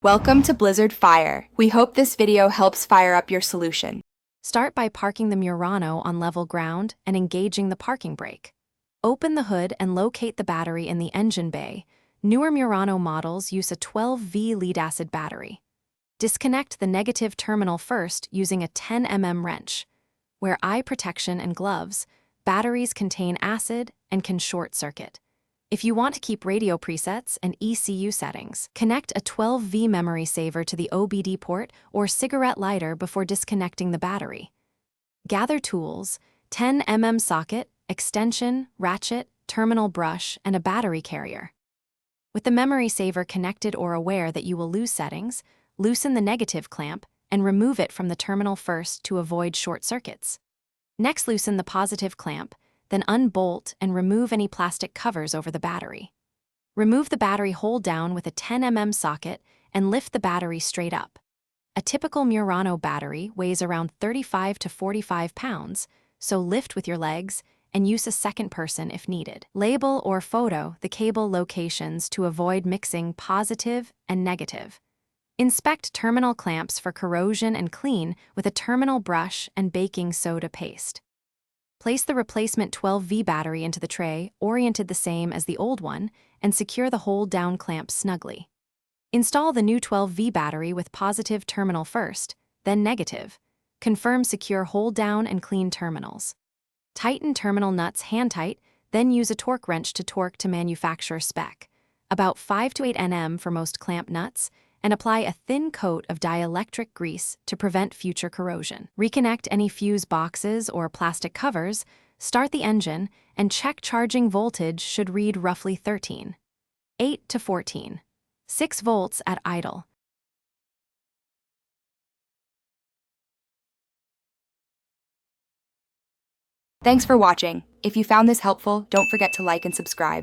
Welcome to Blizzard Fire. We hope this video helps fire up your solution. Start by parking the Murano on level ground and engaging the parking brake. Open the hood and locate the battery in the engine bay. Newer Murano models use a 12V lead-acid battery. Disconnect the negative terminal first using a 10mm wrench. Wear eye protection and gloves. Batteries contain acid and can short-circuit. If you want to keep radio presets and ECU settings, connect a 12V memory saver to the OBD port or cigarette lighter before disconnecting the battery. Gather tools, 10mm socket, extension, ratchet, terminal brush, and a battery carrier. With the memory saver connected or aware that you will lose settings, loosen the negative clamp and remove it from the terminal first to avoid short circuits. Next, loosen the positive clamp, then unbolt and remove any plastic covers over the battery. Remove the battery hold down with a 10mm socket and lift the battery straight up. A typical Murano battery weighs around 35 to 45 pounds, so lift with your legs and use a second person if needed. Label or photo the cable locations to avoid mixing positive and negative. Inspect terminal clamps for corrosion and clean with a terminal brush and baking soda paste. Place the replacement 12V battery into the tray, oriented the same as the old one, and secure the hold-down clamp snugly. Install the new 12V battery with positive terminal first, then negative. Confirm secure hold-down and clean terminals. Tighten terminal nuts hand-tight, then use a torque wrench to torque to manufacturer spec, about 5 to 8 Nm for most clamp nuts, and apply a thin coat of dielectric grease to prevent future corrosion. Reconnect any fuse boxes or plastic covers, start the engine, and check charging voltage should read roughly 13. 8 to 14. 6 volts at idle. Thanks for watching. If you found this helpful, don't forget to like and subscribe.